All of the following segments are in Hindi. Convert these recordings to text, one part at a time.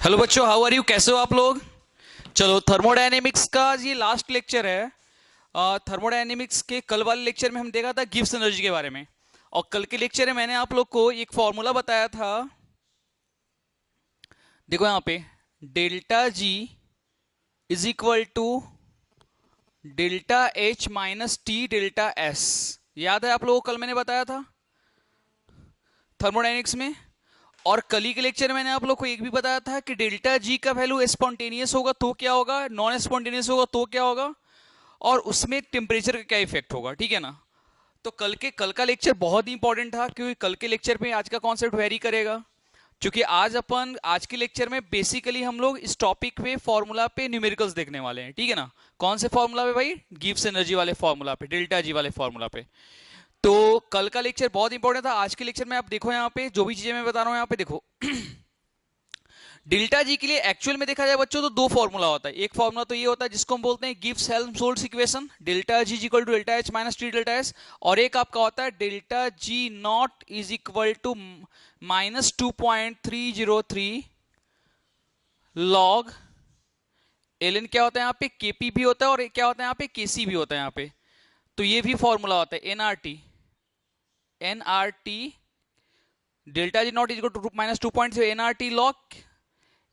हेलो बच्चों, हाउ आर यू? कैसे हो आप लोग? चलो, थर्मोडायनेमिक्स का ये लास्ट लेक्चर है। थर्मोडायनेमिक्स के कल वाले लेक्चर में हम देखा था गिब्स एनर्जी के बारे में। और कल के लेक्चर में मैंने आप लोग को एक फॉर्मूला बताया था। देखो यहाँ पे, delta G is equal to delta H minus T delta S. याद है आप लोगों को कल मैंने बताया था थर्मोडायनेमिक्स में। और कल ही के लेक्चर में मैंने आप लोग को एक भी बताया था कि डेल्टा जी का वैल्यू स्पॉन्टेनियस होगा तो क्या होगा, नॉन स्पॉन्टेनियस होगा तो क्या होगा, और उसमें टेम्परेचर का क्या इफेक्ट होगा। ठीक है ना? तो कल का लेक्चर बहुत ही इंपॉर्टेंट था, क्योंकि कल के लेक्चर में आज का कॉन्सेप्ट वेरी करेगा। क्योंकि आज के लेक्चर में बेसिकली हम लोग इस टॉपिक पे फॉर्मूला पे न्यूमेरिकल्स देखने वाले हैं। ठीक है ना? कौन से फॉर्मूला पे भाई? गिब्स एनर्जी वाले फॉर्मूला पे, डेल्टा जी वाले फॉर्मूला पे। तो कल का लेक्चर बहुत इंपॉर्टेंट था। आज के लेक्चर में आप देखो, यहाँ पे जो भी चीजें मैं बता रहा हूँ यहाँ पे देखो। डेल्टा जी के लिए एक्चुअल में देखा जाए बच्चों तो दो फॉर्मूला होता है। एक फॉर्मूला तो ये होता है जिसको हम बोलते हैं Gibbs Helmholtz equation, delta G is equal to delta H minus T delta S. और एक आपका होता है delta G not is equal to minus 2.303 log L N. क्या होता है यहाँ पे? केपी भी होता है, और क्या होता है यहाँ पे? केसी भी होता है यहाँ पे। तो ये भी फॉर्मूला होता है NRT. NRT delta G not is equal to minus 2.0 NRT log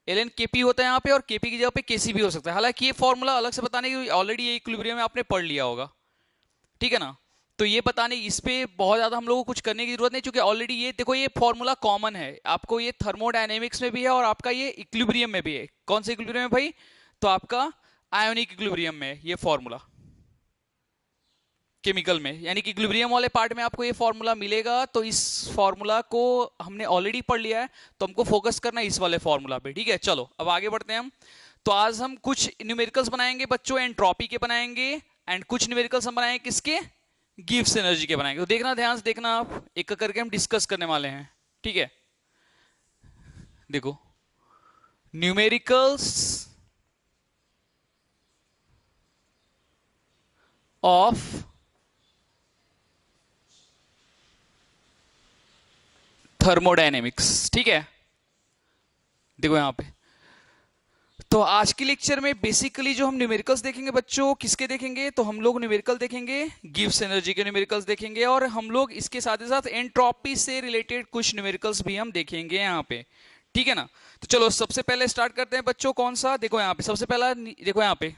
L N KP होता है यहाँ पे, और केपी की जगह पे केसी भी हो सकता है। हालांकि ये फॉर्मूला अलग से बताने की ऑलरेडी ये इक्विलिब्रियम में आपने पढ़ लिया होगा। ठीक है ना? तो ये बताने, इस पे बहुत ज्यादा हम लोगों को कुछ करने की जरूरत नहीं, क्योंकि ऑलरेडी ये देखो, ये फॉर्मूला कॉमन है आपको। ये थर्मोडायनेमिक्स में भी है और आपका ये इक्विलिब्रियम में भी है। कौन से इक्विलिब्रियम में भाई? तो आपका आयोनिक इक्विलिब्रियम में ये फॉर्मूला, केमिकल में, यानी कि इक्विलिब्रियम वाले पार्ट में आपको ये फॉर्मूला मिलेगा। तो इस फॉर्मूला को हमने ऑलरेडी पढ़ लिया है, तो हमको फोकस करना है इस वाले फॉर्मूला पे। ठीक है, चलो अब आगे बढ़ते हैं हम। तो आज हम कुछ न्यूमेरिकल्स बनाएंगे बच्चों, एंट्रोपी के बनाएंगे। एंड कुछ न्यूमेरिकल्स हम बनाएंगे किसके? गिब्स एनर्जी के बनाएंगे। तो देखना, ध्यान से देखना, आप एक करके हम डिस्कस करने वाले हैं। ठीक है, देखो, न्यूमेरिकल्स ऑफ थर्मोडायनेमिक्स। ठीक है, देखो यहां पे। तो आज के लेक्चर में बेसिकली जो हम न्यूमेरिकल्स देखेंगे बच्चों, किसके देखेंगे? तो हम लोग न्यूमेरिकल देखेंगे, गिब्स एनर्जी के न्यूमेरिकल्स देखेंगे, और हम लोग इसके साथ ही साथ एंट्रोपी से रिलेटेड कुछ न्यूमेरिकल्स भी हम देखेंगे यहाँ पे। ठीक है ना? तो चलो सबसे पहले स्टार्ट करते हैं बच्चों। कौन सा? देखो यहाँ पे सबसे पहला, देखो यहाँ पे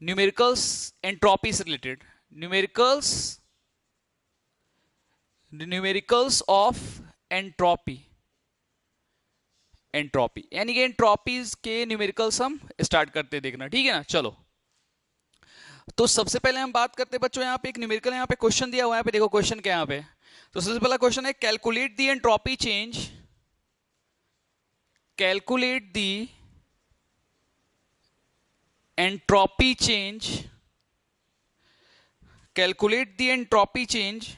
न्यूमेरिकल्स एंट्रोपी से related, numericals numericals of entropy. Entropy यानी कि एंट्रोपीज के न्यूमेरिकल्स हम स्टार्ट करते देखना। ठीक है ना? चलो, तो सबसे पहले हम बात करते हैं बच्चों, यहाँ पे एक न्यूमेरिकल, यहाँ पे क्वेश्चन दिया हुआ है। यहाँ पे देखो क्वेश्चन क्या है यहाँ पे। तो सबसे पहला क्वेश्चन है, calculate the entropy change, calculate the entropy change, calculate the entropy change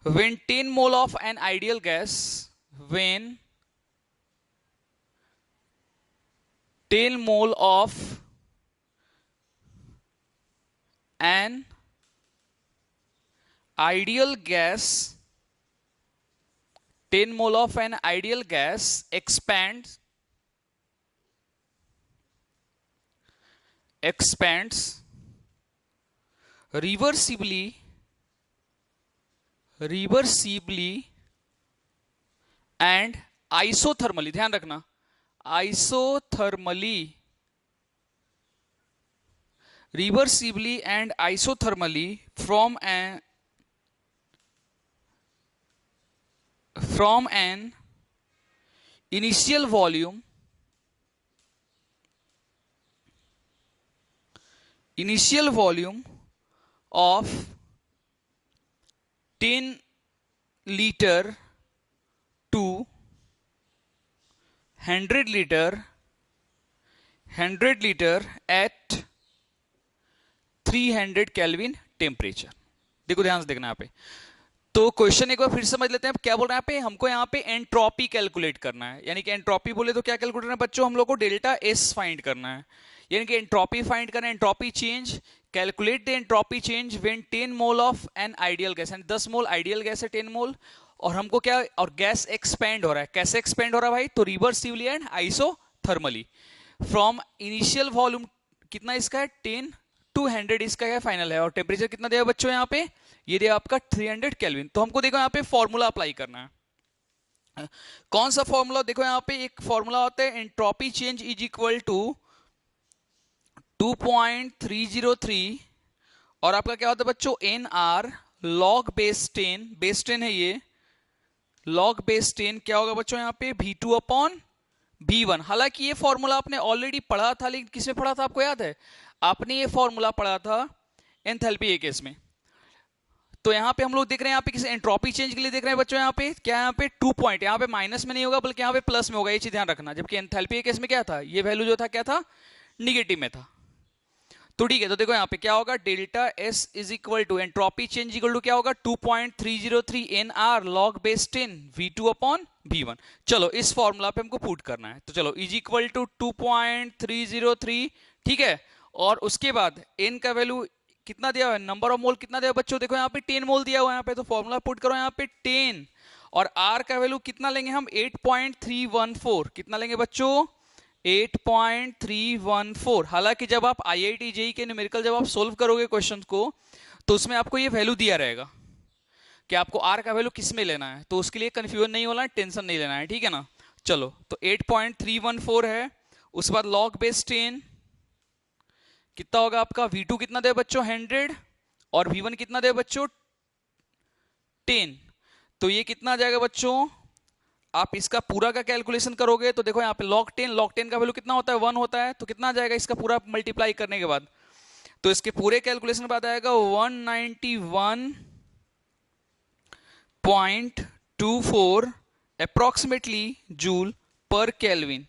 when 10 mole of an ideal gas, when 10 mole of an ideal gas, 10 mole of an ideal gas expands reversibly and isothermally, ध्यान रखना, isothermally, reversibly and isothermally from an initial volume of 10 liter to 100 liter at 300 kelvin temperature. देखो ध्यान से देखना यहाँ पे। तो क्वेश्चन एक बार फिर समझ लेते हैं। क्या बोल रहे हैं यहाँ पे? हमको यहाँ पे एंट्रोपी कैलकुलेट करना है। यानी कि एंट्रोपी बोले तो क्या कैलकुलेट करना है बच्चों? हम लोग को डेल्टा एस फाइंड करना है। यानी कि एंट्रोपी फाइंड करना है, entropy change, calculate the entropy change when 10 mole of an ideal gas, यानी 10 मोल आइडियल गैस है, 10 मोल, और हमको क्या, और गैस एक्सपेंड हो रहा है, कैसे एक्सपेंड हो रहा है भाई, तो reversibly and isothermally from initial volume, कितना इसका है 10 टू 100 इसका क्या फाइनल है, और टेम्परेचर कितना दिया बच्चों यहाँ पे, ये दिया आपका 300 केल्विन। तो हमको देखो यहाँ पे फॉर्मूला अप्लाई करना है। कौन सा फॉर्मूला, देखो यहाँ पे एक फॉर्मूला होता है, entropy change is equal to 2.303, और आपका क्या होता है बच्चों, एन आर लॉग बेस 10 है ये, लॉग बेस 10 क्या होगा बच्चों यहाँ पे V2 अपॉन V1। हालांकि ये फॉर्मूला आपने ऑलरेडी पढ़ा था, लेकिन किसमें पढ़ा था आपको याद है, आपने ये फॉर्मूला पढ़ा था एंथैल्पी के केस में। तो यहाँ पे हम लोग देख रहे हैं, यहाँ पे किसी एंट्रोपी चेंज के लिए देख रहे हैं बच्चों, यहाँ पे क्या, यहाँ पे 2 पॉइंट, यहाँ पे माइनस में नहीं होगा बल्कि यहाँ पे प्लस में होगा, ये चीज ध्यान रखना। जबकि एंथैल्पी के केस में क्या था, ये वैल्यू जो था क्या था, निगेटिव में था। तो ठीक है, तो देखो यहाँ पे क्या होगा, delta S is equal to entropy change equal to क्या होगा, 2.303 N R log base 10 V2 upon V1। चलो इस फॉर्मूला पे हमको पुट करना है, तो चलो इज इक्वल टू 2.303, ठीक है। और उसके बाद एन का वैल्यू कितना दिया हुआ है, नंबर ऑफ मोल कितना दिया बच्चों, देखो यहाँ पे 10 मोल दिया हुआ है यहाँ पे, तो फॉर्मूला पुट करो यहाँ पे 10, और आर का वैल्यू कितना लेंगे हम 8.314, कितना लेंगे बच्चों 8.314। हालांकि जब आप IIT JEE के न्यूमेरिकल जब आप सोल्व करोगे क्वेश्चन को, तो उसमें आपको ये वैल्यू दिया रहेगा कि आपको आर का वैल्यू किस में लेना है, तो उसके लिए कंफ्यूजन नहीं होना है, टेंशन नहीं लेना है, ठीक है ना। चलो तो 8.314 है, उसके बाद लॉग बेस 10 कितना होगा आपका, V2 कितना दे बच्चों 100, और V1 कितना दे बच्चों 10। तो ये कितना आ जाएगा बच्चों, आप इसका पूरा का कैलकुलेशन करोगे तो देखो यहाँ पे log 10 का वैल्यू कितना होता है 1 होता है, तो कितना आ जाएगा इसका पूरा मल्टीप्लाई करने के बाद, तो इसके पूरे कैलकुलेशन के बाद आएगा 191.24 अप्रोक्सीमेटली जूल पर केल्विन।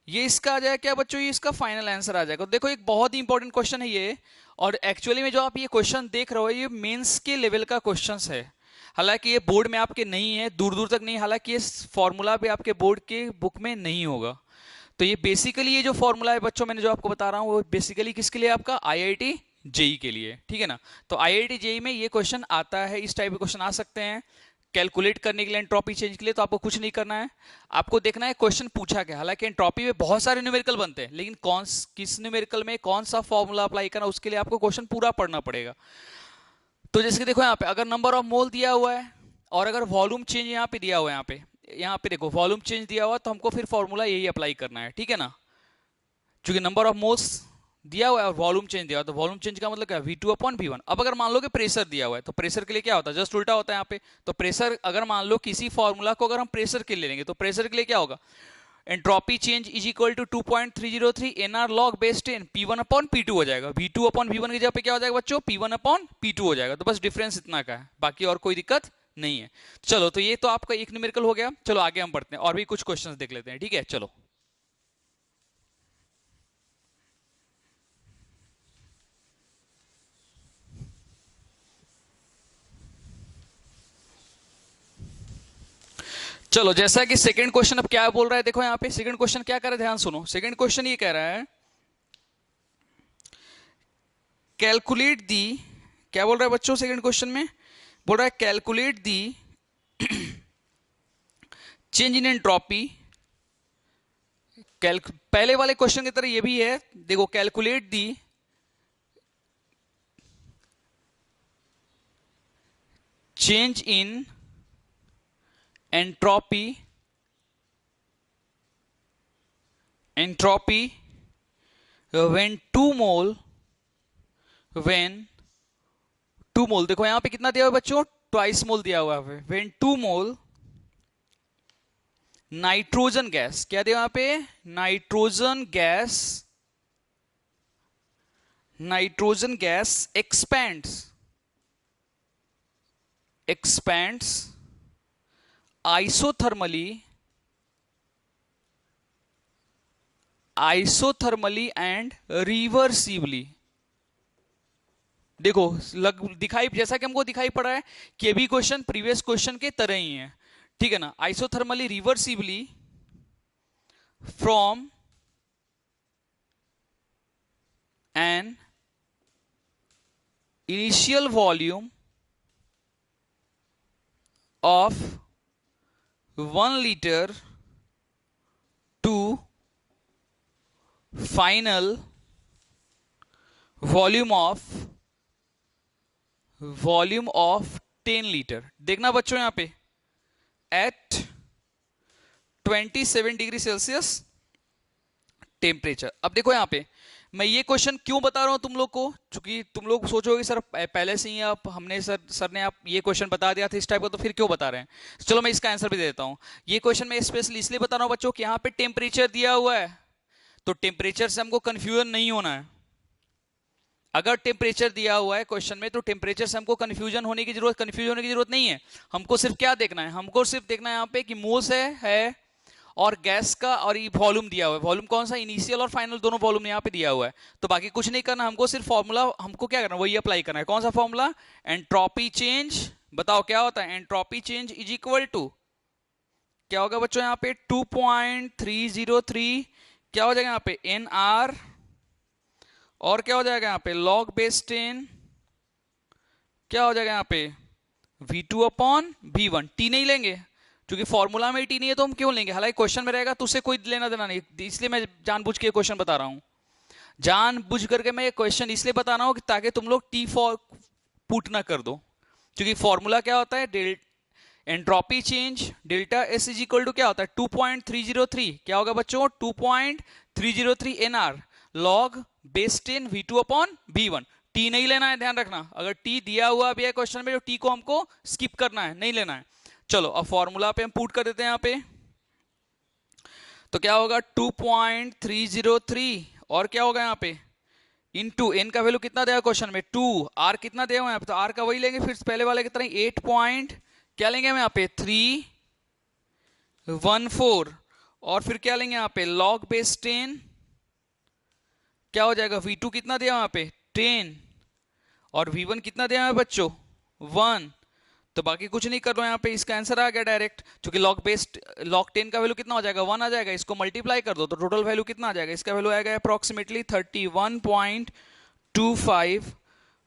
ये इसका आ जाएगा क्या बच्चों, ये इसका फाइनल आंसर आ जाएगा। तो देखो एक बहुत ही इंपॉर्टेंट क्वेश्चन है ये, और एक्चुअली में जो आप ये क्वेश्चन देख रहे हो ये मेंस के लेवल का क्वेश्चन है। हालांकि ये बोर्ड में आपके नहीं है, दूर दूर तक नहीं, हालांकि ये फॉर्मूला भी आपके बोर्ड के बुक में नहीं होगा। तो ये बेसिकली ये जो फॉर्मूला है बच्चों मैंने जो आपको बता रहा हूँ वो बेसिकली किसके लिए, आपका IIT JEE के लिए, ठीक है ना। तो IIT JEE में ये क्वेश्चन आता है, इस टाइप के क्वेश्चन आ सकते हैं कैलकुलेट करने के लिए एंट्रोपी चेंज के लिए। तो आपको कुछ नहीं करना है, आपको देखना है क्वेश्चन पूछा क्या। हालांकि एंट्रोपी में बहुत सारे न्यूमेरिकल बनते हैं, लेकिन किस न्यूमेरिकल में कौन सा फॉर्मूला अप्लाई करना, उसके लिए आपको क्वेश्चन पूरा पढ़ना पड़ेगा। तो जैसे कि देखो यहाँ पे अगर नंबर ऑफ मोल दिया हुआ है, और अगर वॉल्यूम चेंज यहाँ पे दिया हुआ है, यहाँ पे देखो वॉल्यूम चेंज दिया हुआ है, तो हमको फिर फॉर्मूला यही अप्लाई करना है, ठीक है ना। क्योंकि नंबर ऑफ मोल्स दिया हुआ है और वॉल्यूम चेंज दिया हुआ है, तो वॉल्यूम चेंज का मतलब क्या है, V2 अपॉन V1। अब अगर मान लो कि प्रेशर दिया हुआ है, तो प्रेशर के लिए क्या होता है, जस्ट उल्टा होता है यहाँ पे। तो प्रेशर अगर मान लो किसी फॉर्मूला को अगर हम प्रेशर के लिए लेंगे, तो प्रेशर के लिए क्या होगा, entropy change is equal to 2.303 NR log base 10 P1 upon P2 हो जाएगा। V2 अपॉन V1 की जगह पे क्या हो जाएगा बच्चों, P1 अपॉन P2 हो जाएगा। तो बस डिफरेंस इतना का है, बाकी और कोई दिक्कत नहीं है। चलो तो ये तो आपका एक न्यूमेरिकल हो गया। चलो आगे हम बढ़ते हैं और भी कुछ क्वेश्चंस देख लेते हैं, ठीक है। चलो चलो जैसा कि सेकंड क्वेश्चन अब क्या बोल रहा है, देखो यहाँ पे सेकंड क्वेश्चन क्या कर रहा है, ध्यान सुनो। सेकंड क्वेश्चन ये कह रहा है कैलकुलेट दी, क्या बोल रहा है बच्चों सेकंड क्वेश्चन में, बोल रहा है calculate the change in entropy. पहले वाले क्वेश्चन की तरह ये भी है, देखो calculate the change in entropy when 2 मोल, देखो यहां पे कितना दिया हुआ है बच्चों, ट्वाइस मोल दिया हुआ है। व्हेन 2 मोल नाइट्रोजन गैस, क्या दिया वहां पे, nitrogen gas expands isothermally and reversibly। देखो दिखाई, जैसा कि हमको दिखाई पड़ा है कि ये भी क्वेश्चन प्रीवियस क्वेश्चन के तरह ही है, ठीक है ना। Isothermally reversibly from an initial volume of 1 liter to final volume of 10 litre. देखना बच्चों यहां पे एट 27 डिग्री सेल्सियस टेम्परेचर। अब देखो यहां पे मैं ये क्वेश्चन क्यों बता रहा हूं तुम लोग को, क्योंकि तुम लोग सोचोगे सर पहले से ही आप हमने सर ने आप ये क्वेश्चन बता दिया था इस टाइप का, तो फिर क्यों बता रहे हैं। तो चलो मैं इसका आंसर भी दे देता हूं। ये क्वेश्चन मैं स्पेशली इसलिए बता रहा हूं बच्चों कि यहां पे टेम्परेचर दिया हुआ है, तो टेम्परेचर से हमको कंफ्यूजन नहीं होना है। अगर टेम्परेचर दिया हुआ है क्वेश्चन में तो टेम्परेचर से हमको कंफ्यूजन होने की जरूरत नहीं है। हमको सिर्फ क्या देखना है, हमको सिर्फ देखना है यहाँ पे कि मोल्स है और गैस का, और ये वॉल्यूम दिया हुआ है। वॉल्यूम कौन सा, इनिशियल और फाइनल दोनों वॉल्यूम यहाँ पे दिया हुआ है। तो बाकी कुछ नहीं करना, हमको सिर्फ फॉर्मूला हमको क्या करना है वही अप्लाई करना है। कौन सा फॉर्मूला, एंट्रोपी चेंज। बताओ क्या होता है entropy change is equal to, क्या होगा बच्चों यहाँ पे 2.303, क्या हो जाएगा यहाँ पे एन आर, और क्या हो जाएगा यहाँ पे लॉग बेस 10, क्या हो जाएगा यहाँ पे V2/V1। टी नहीं लेंगे क्योंकि फॉर्मूला में टी नहीं है, तो हम क्यों लेंगे, हालांकि क्वेश्चन में रहेगा तो उससे कोई लेना देना नहीं, इसलिए मैं जानबूझ के क्वेश्चन बता रहा हूं। जानबूझ करके मैं ये क्वेश्चन इसलिए बता रहा हूं कि ताकि तुम लोग टी फॉर पुट ना कर दो, क्योंकि फॉर्मूला क्या होता है entropy change delta S is equal to क्या होता है 2.303, क्या होगा बच्चों 2.303 NR log base 10 V2/V1। T नहीं लेना है, ध्यान रखना। अगर टी दिया हुआ भी है क्वेश्चन में तो टी को हमको स्किप करना है, नहीं लेना है। चलो अब फॉर्मूला पे हम पुट कर देते हैं यहाँ पे, तो क्या होगा 2.303 और क्या होगा यहाँ पे इनटू एन का वैल्यू कितना दिया क्वेश्चन में 2, आर कितना दिया हुआ है तो आर का वही लेंगे फिर पहले वाले की तरह 8 पॉइंट क्या लेंगे हम यहाँ पे 314, और फिर क्या लेंगे यहाँ पे लॉग बेस 10, क्या हो जाएगा V2 कितना दिया यहाँ पे 10, और V1 कितना दिया है बच्चों 1। तो बाकी कुछ नहीं कर रहा हूं यहाँ पे, इसका आंसर आ गया डायरेक्ट, क्योंकि लॉग 10 का वैल्यू कितना हो जाएगा 1 आ जाएगा, इसको मल्टीप्लाई कर दो तो टोटल वैल्यू कितना आ जाएगा, इसका वैल्यू आएगा अप्रोक्सीमेटली 31.25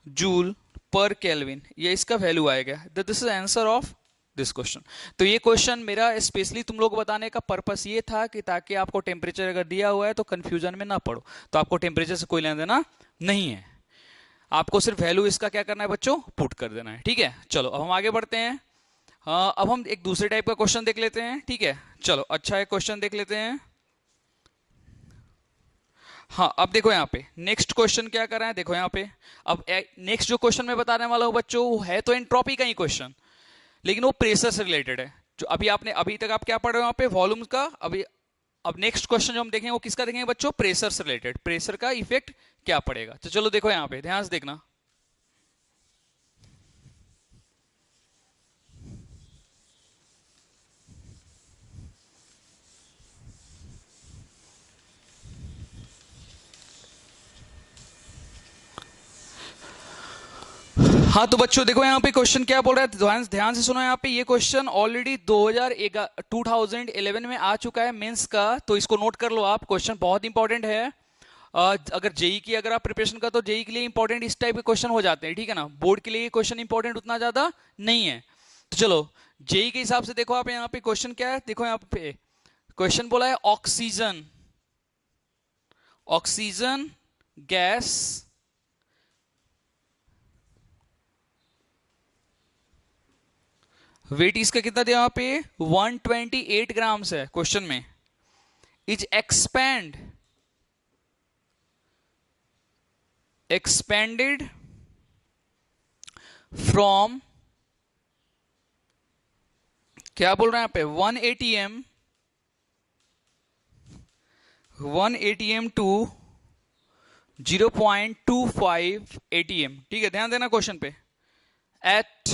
जूल पर केल्विन, ये इसका वैल्यू आएगा। This is answer of this question. तो ये क्वेश्चन मेरा स्पेशली तुम लोग को बताने का पर्पस ये था कि ताकि आपको टेम्परेचर अगर दिया हुआ है तो कंफ्यूजन में ना पड़ो, तो आपको टेम्परेचर से कोई लेना देना नहीं है, आपको सिर्फ वैल्यू इसका क्या करना है बच्चों पुट कर देना है। ठीक है, चलो अब हम आगे बढ़ते हैं। हाँ अब हम एक दूसरे टाइप का क्वेश्चन देख लेते हैं। ठीक है चलो अच्छा एक क्वेश्चन देख लेते हैं। हाँ अब देखो यहाँ पे नेक्स्ट क्वेश्चन क्या कर रहा है, देखो यहाँ पे अब नेक्स्ट जो क्वेश्चन मैं बताने वाला हूँ बच्चों वो है तो एंट्रोपी का ही क्वेश्चन, लेकिन वो प्रेशर से रिलेटेड है। जो अभी तक आप क्या पढ़ रहे हो यहाँ पे वॉल्यूम का, अभी अब नेक्स्ट क्वेश्चन जो हम देखेंगे वो किसका देखेंगे बच्चों प्रेशर से रिलेटेड, प्रेशर का इफेक्ट क्या पड़ेगा। तो चलो देखो यहाँ पे ध्यान से देखना। हाँ तो बच्चों देखो यहाँ पे क्वेश्चन क्या बोल रहा है, ध्यान से सुनो। यहाँ पे ये क्वेश्चन ऑलरेडी 2011 में आ चुका है मेंस का, तो इसको नोट कर लो आप, क्वेश्चन बहुत इंपॉर्टेंट है। अगर जेई की अगर आप प्रिपरेशन का तो जेई के लिए इंपॉर्टेंट इस टाइप के क्वेश्चन हो जाते हैं, ठीक है ना। बोर्ड के लिए क्वेश्चन इंपॉर्टेंट उतना ज्यादा नहीं है। तो चलो जेई के हिसाब से देखो आप यहाँ पे क्वेश्चन क्या है, देखो यहाँ पे क्वेश्चन बोला है ऑक्सीजन गैस वेट इसका कितना दिया यहाँ पे 128 ग्राम्स है क्वेश्चन में, इज expanded फ्रॉम, क्या बोल रहे हैं यहाँ पे 1 atm टू 0.25 atm। ठीक है ध्यान देना क्वेश्चन पे। एट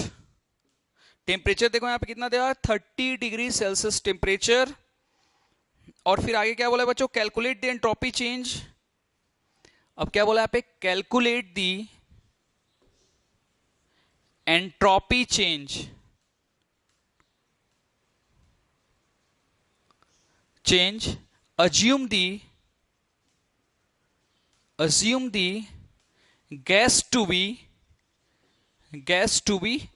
टेम्परेचर देखो यहाँ पे कितना दिया 30 डिग्री सेल्सियस टेम्परेचर, और फिर आगे क्या बोला है बच्चों कैलकुलेट द एंट्रोपी चेंज। अब क्या बोला यहाँ पे calculate the entropy change assume the gas to be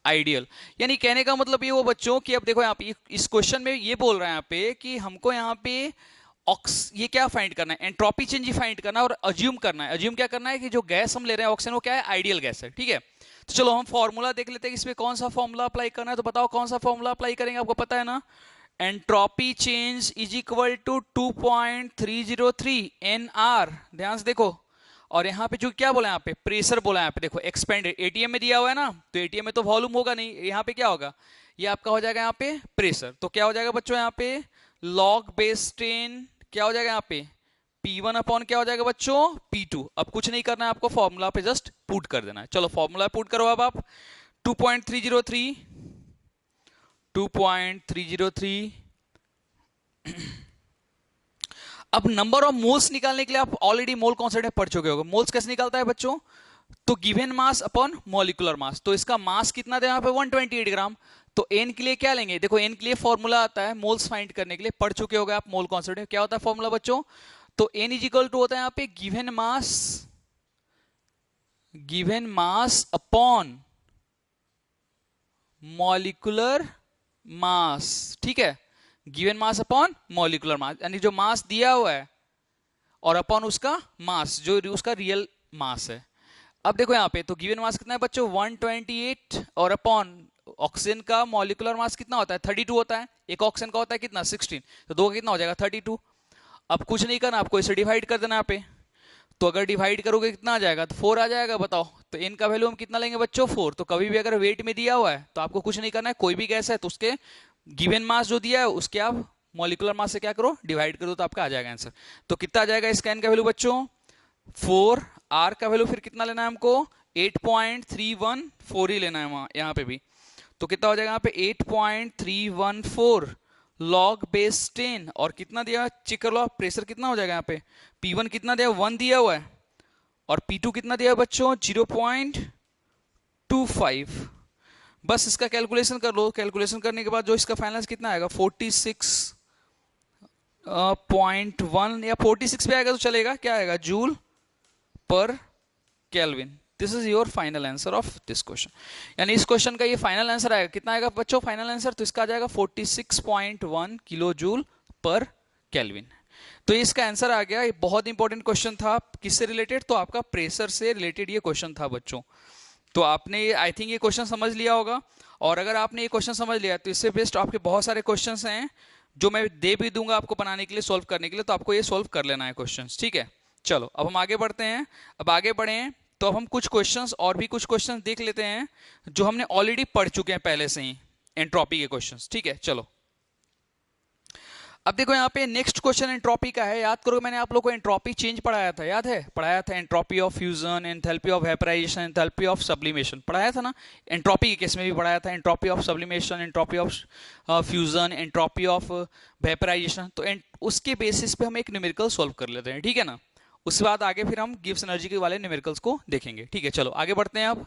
ideal. यानी कहने का मतलब ये वो बच्चों कि अब देखो यहाँ पे इस क्वेश्चन में ये बोल रहा है यहाँ पे कि हमको यहाँ पे ये क्या फाइंड करना है, एंट्रोपी चेंज ही फाइंड करना है और अज्यूम करना है। अज्यूम क्या करना है कि जो गैस हम ले रहे हैं ऑक्सीजन वो क्या है, आइडियल गैस है, ठीक है। तो चलो हम फॉर्मूला देख लेते हैं कि इसमें कौन सा फॉर्मूला अप्लाई करना है। तो बताओ कौन सा फॉर्मूला अप्लाई करेंगे, आपको पता है ना। Entropy change is equal to 2.303 NR, ध्यान से देखो। और यहाँ पे जो क्या बोला, यहाँ पे प्रेशर बोला, यहाँ पे देखो एक्सपेंडेड, एटीएम में दिया हुआ है ना, तो एटीएम में तो वॉल्यूम होगा नहीं, यहाँ पे क्या होगा, ये आपका हो जाएगा यहाँ पे प्रेशर। तो क्या हो जाएगा बच्चों यहाँ पे लॉग बेस 10 क्या हो जाएगा यहाँ पे P1 अपॉन क्या हो जाएगा बच्चों P2। अब कुछ नहीं करना है आपको, फॉर्मूला पे जस्ट पुट कर देना है। चलो फॉर्मूला पुट करो अब आप 2.303 अब नंबर ऑफ मोल्स निकालने के लिए आप ऑलरेडी मोल कॉन्सेप्ट में पढ़ चुके होंगे। मोल्स कैसे निकालता है बच्चों, तो given mass upon molecular mass. तो इसका मास कितना था यहाँ पे 128 ग्राम। तो एन के लिए क्या लेंगे, देखो एन के लिए फॉर्मूला आता है मोल्स फाइंड करने के लिए, पढ़ चुके होंगे आप मोल कॉन्सेप्ट में। क्या होता है फॉर्मूला बच्चों, तो एन इज इक्वल टू होता है यहाँ पे given mass upon molecular mass, ठीक है। Given mass upon molecular mass, यानी जो मास दिया हुआ है और अपॉन उसका मास जो उसका रियल मास है। अब देखो यहाँ पे तो गिवन मास कितना है बच्चों 128 और अपॉन ऑक्सीजन का मॉलिक्यूलर मास कितना होता है 32 होता है, एक ऑक्सीजन का होता है कितना 16, तो दो का कितना हो जाएगा 32। अब कुछ नहीं करना आपको, इसे डिवाइड कर देना यहाँ पे। तो अगर डिवाइड करोगे कितना आ जाएगा, तो 4 आ जाएगा। बताओ तो इनका वैल्यू हम कितना लेंगे बच्चों 4। तो कभी भी अगर वेट में दिया हुआ है तो आपको कुछ नहीं करना है, कोई भी गैस है तो उसके गिवन मास जो दिया है उसके आप मॉलिक्यूलर मास से क्या करो डिवाइड करो, तो आपका आ जाएगा आंसर। तो कितना आ जाएगा इसका एन का वैल्यू बच्चों 4। आर का वैल्यू फिर कितना लेना है हमको 8.314 ही लेना है वहां यहाँ पे भी। तो कितना हो जाएगा यहाँ पे 8.314 लॉग बेस 10 और कितना दिया चेक कर लो आप, प्रेशर कितना हो जाएगा यहाँ पे P1 कितना दिया 1 दिया हुआ है और P2 कितना दिया है बच्चों 0.25। बस इसका कैलकुलेशन कर लो, कैलकुलेशन करने के बाद जो इसका फाइनल कितना आएगा 46.1 या 46 पे आएगा तो चलेगा, क्या आएगा जूल पर kelvin. This is your final answer of this question. यानी इस क्वेश्चन का ये फाइनल आंसर आएगा, कितना आएगा बच्चों फाइनल आंसर, तो इसका आ जाएगा 46.1 किलो जूल पर केल्विन। तो इसका आंसर आ गया। ये बहुत इंपॉर्टेंट क्वेश्चन था, किससे रिलेटेड, तो आपका प्रेशर से रिलेटेड ये क्वेश्चन था बच्चों। तो आपने आई थिंक ये क्वेश्चन समझ लिया होगा, और अगर आपने ये क्वेश्चन समझ लिया तो इससे बेस्ट आपके बहुत सारे क्वेश्चंस हैं जो मैं दे भी दूंगा आपको बनाने के लिए, सॉल्व करने के लिए, तो आपको ये सॉल्व कर लेना है क्वेश्चंस, ठीक है। चलो अब हम आगे बढ़ते हैं। अब आगे बढ़े हैं तो अब हम कुछ क्वेश्चंस और भी कुछ क्वेश्चंस देख लेते हैं जो हमने ऑलरेडी पढ़ चुके हैं पहले से ही, एंट्रोपी के क्वेश्चंस, ठीक है। चलो अब देखो यहाँ पे नेक्स्ट क्वेश्चन एंट्रोपी का है। याद करो मैंने आप लोगों को एंट्रोपी चेंज पढ़ाया था, याद है, पढ़ाया था entropy of fusion, enthalpy of vaporisation, enthalpy of sublimation, पढ़ाया था ना। एंट्रोपी के केस में भी पढ़ाया था entropy of sublimation, entropy of fusion, entropy of vaporisation. तो उसके बेसिस पे हम एक न्यूमेरिकल सॉल्व कर लेते हैं, ठीक है ना। उसके बाद आगे फिर हम गिब्स एनर्जी के वाले न्यूमेरिकल्स को देखेंगे, ठीक है। चलो आगे बढ़ते हैं अब।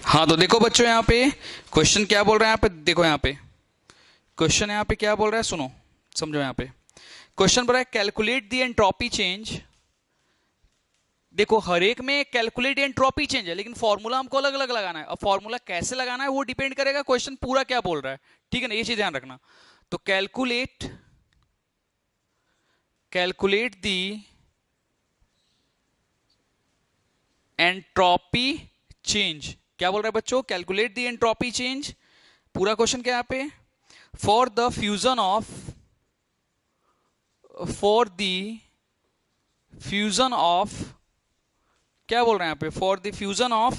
हाँ तो देखो बच्चों यहाँ पे क्वेश्चन क्या बोल रहा है, यहाँ पे देखो, यहाँ पे क्वेश्चन यहाँ पे क्या बोल रहा है, सुनो समझो। यहाँ पे क्वेश्चन बोल रहा है कैलकुलेट द एंट्रोपी चेंज। देखो हर एक में कैलकुलेट एंट्रोपी चेंज है, लेकिन फॉर्मूला हमको अलग अलग लगाना है। अब फॉर्मूला कैसे लगाना है वो डिपेंड करेगा क्वेश्चन पूरा क्या बोल रहा है, ठीक है ना, ये चीज ध्यान रखना। तो कैलकुलेट द एंट्रोपी चेंज, क्या बोल रहा है बच्चों, कैलकुलेट द एंट्रोपी चेंज। पूरा क्वेश्चन क्या है यहाँ पे, फॉर द फ्यूजन ऑफ क्या बोल रहे हैं यहाँ पे, for the fusion of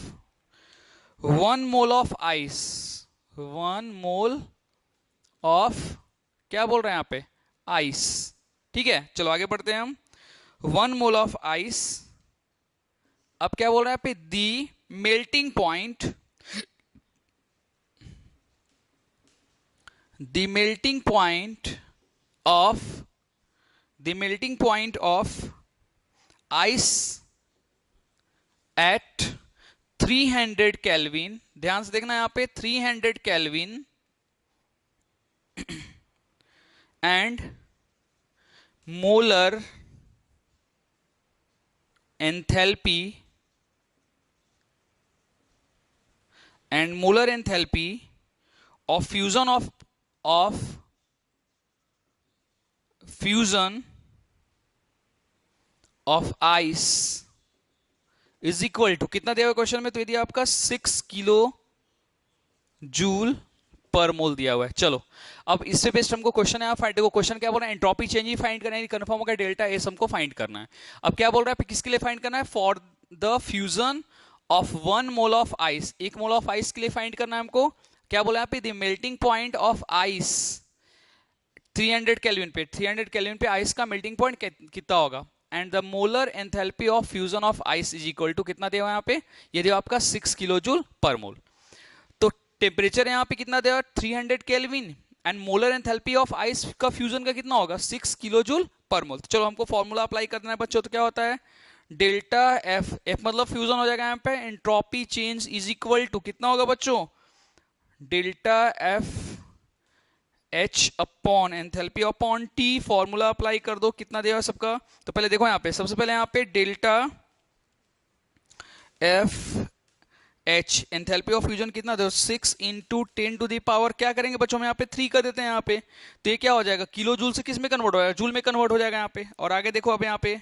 1 mole of ice, 1 mole of क्या बोल रहे हैं यहाँ पे आइस, ठीक है। चलो आगे बढ़ते हैं हम। 1 मोल ऑफ आइस, अब क्या बोल रहा है यहाँ पे, the melting point, the melting point of ice at 300 kelvin, ध्यान से देखना यहां पे 300 kelvin and molar enthalpy of fusion of ice is equal to कितना दिया हुआ क्वेश्चन में, तो ये दिया आपका 6 किलो जूल पर मोल दिया हुआ है। चलो अब इससे बेस्ट हमको क्वेश्चन है फाइंड, देखो क्वेश्चन क्या बोल रहा है, एंट्रोपी चेंज ही फाइंड करना है, कंफर्म होगा डेल्टा एस हमको फाइंड करना है। अब क्या बोल रहा है, किसके लिए फाइंड करना है, for the fusion of 1 mole of ice, 1 mole of ice के लिए फाइंड करना है हमको। क्या बोला यहाँ पे, the melting point of ice 300 kelvin पे, 300 केल्विन पे आइस का मेल्टिंग पॉइंट कितना होगा, and the molar enthalpy of fusion of ice is equal to कितना दिया हुआ यहाँ पे, ये दिया आपका 6 किलो जूल पर मोल। तो टेम्परेचर यहाँ पे कितना दिया 300 kelvin and molar enthalpy of ice का फ्यूजन का कितना होगा 6 किलो जूल पर मोल। तो चलो हमको फॉर्मूला अप्लाई करना है बच्चों, तो क्या होता है डेल्टा एफ, एफ मतलब फ्यूजन हो जाएगा यहाँ पे, entropy change is equal to कितना होगा बच्चों, delta F H upon enthalpy upon T, formula apply कर दो, कितना दिया सबका। तो पहले देखो यहाँ पे, सबसे पहले यहाँ पे delta F H enthalpy of fusion कितना दो 6 इंटू 10 टू दी पावर, क्या करेंगे बच्चों हम यहाँ पे 3 कर देते हैं यहाँ पे, तो ये क्या हो जाएगा किलो जूल से किस में कन्वर्ट हो जाएगा, जूल में कन्वर्ट हो जाएगा यहाँ पे। और आगे देखो अब यहाँ पे,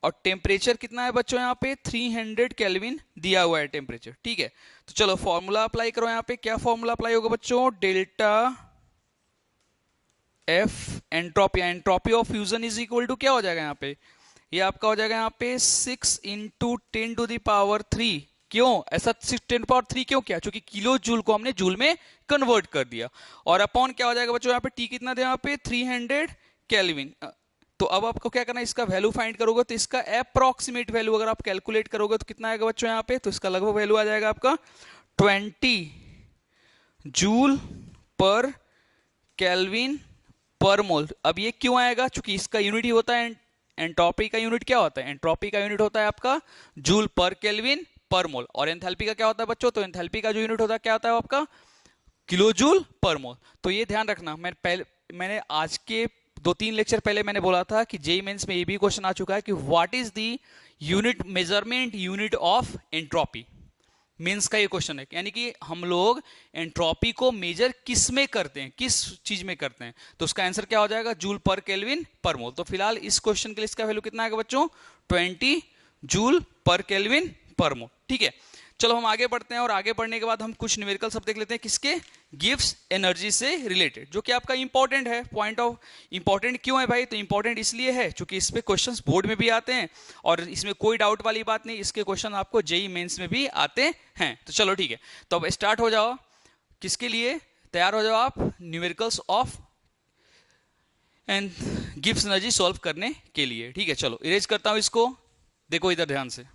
और टेम्परेचर कितना है बच्चों यहाँ पे 300 केल्विन दिया हुआ है टेम्परेचर, ठीक है। तो चलो फॉर्मूला अप्लाई करो यहाँ पे, क्या फॉर्मूला अप्लाई होगा बच्चों, delta F entropy of fusion is equal to क्या हो जाएगा यहाँ पे, ये आपका हो जाएगा यहाँ पे 6 इंटू 10 टू दी पावर 3। क्यों ऐसा 6 10 पावर 3 क्यों किया, क्योंकि किलो जूल को हमने जूल में कन्वर्ट कर दिया। और अपॉन क्या हो जाएगा बच्चों यहाँ पे, टी कितना दिया यहाँ पे 300 केल्विन। तो अब आपको क्या करना है, इसका वैल्यू फाइंड करोगे तो इसका अप्रॉक्सीमेट वैल्यू अगर आप कैलकुलेट करोगे तो कितना आएगा बच्चों यहाँ पे, तो इसका लगभग वैल्यू आ जाएगा आपका 20 जूल पर केल्विन पर मोल। अब ये क्यों आएगा, क्योंकि इसका यूनिट ही होता है, एंट्रोपी का यूनिट क्या होता है, एंट्रोपी का यूनिट होता है आपका जूल पर केल्विन पर मोल। और एंथैल्पी का क्या होता है बच्चों, तो एंथैल्पी का जो यूनिट होता है क्या होता है आपका किलो जूल पर मोल। तो ये ध्यान रखना, मैंने आज के 2-3 लेक्चर पहले मैंने बोला था कि जेईई मेंस में ये भी क्वेश्चन आ चुका है कि what is the unit measurement unit of entropy, mains का ये क्वेश्चन है, यानी कि हम लोग एंट्रोपी को मेजर किस में करते हैं, किस चीज में करते हैं, तो उसका आंसर क्या हो जाएगा जूल पर केल्विन पर मोल। तो फिलहाल इस क्वेश्चन के लिए इसका वैल्यू कितना आएगा बच्चों 20 जूल पर केल्विन पर मोल, ठीक है। चलो हम आगे बढ़ते हैं, और आगे बढ़ने के बाद हम कुछ न्यूमेरिकल सब देख लेते हैं किसके, गिव्स एनर्जी से रिलेटेड, जो कि आपका इंपॉर्टेंट है। पॉइंट ऑफ इंपॉर्टेंट क्यों है भाई, तो इंपॉर्टेंट इसलिए है क्योंकि इस पे क्वेश्चंस बोर्ड में भी आते हैं, और इसमें कोई डाउट वाली बात नहीं, इसके क्वेश्चन आपको जेईई मेंस में भी आते हैं। तो चलो ठीक है, तो अब स्टार्ट हो जाओ, किसके लिए तैयार हो जाओ आप, numericals of and gives energy solve करने के लिए, ठीक है। चलो इरेज करता हूं इसको, देखो इधर ध्यान से।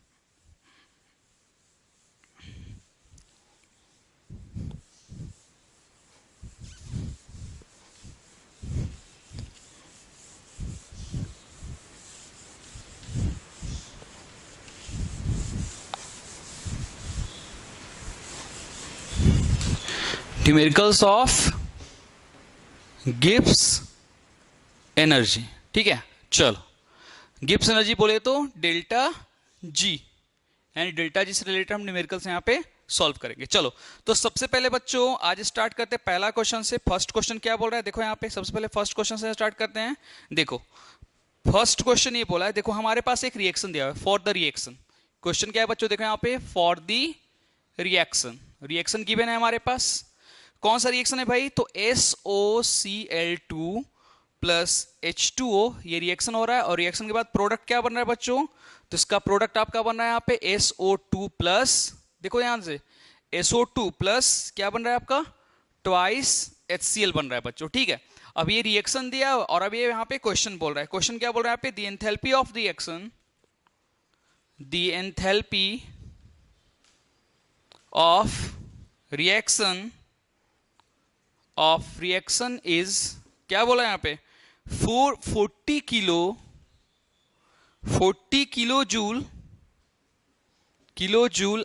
न्यूमेरिकल्स ऑफ गिब्स एनर्जी, ठीक है। चलो गिब्स एनर्जी बोले तो डेल्टा जी, यानी डेल्टा जी से रिलेटेड हम न्यूमेरिकल्स यहां पे सॉल्व करेंगे। चलो तो सबसे पहले बच्चों आज स्टार्ट करते हैं पहला क्वेश्चन से। फर्स्ट क्वेश्चन क्या बोल रहा है, देखो यहाँ पे सबसे पहले फर्स्ट क्वेश्चन से स्टार्ट करते हैं। देखो फर्स्ट क्वेश्चन ये बोला है, देखो हमारे पास एक रिएक्शन दिया हुआ है फॉर द रिएक्शन। क्वेश्चन क्या है बच्चों, देखो यहाँ पे for the reaction, reaction given है हमारे पास। कौन सा रिएक्शन है भाई, तो SOCl2 प्लस H2O, ये रिएक्शन हो रहा है, और रिएक्शन के बाद प्रोडक्ट क्या बन रहा है बच्चों, तो इसका प्रोडक्ट आपका बन रहा है यहाँ पे SO2 प्लस, देखो ध्यान से SO2 प्लस क्या बन रहा है आपका ट्वाइस HCl बन रहा है बच्चों, ठीक है। अब ये रिएक्शन दिया, और अब ये यहाँ पे क्वेश्चन बोल रहा है, क्वेश्चन क्या बोल रहा है यहाँ पे, the enthalpy of reaction, the enthalpy of reaction is, क्या बोला यहाँ पे 440 kilo 40 kilojoule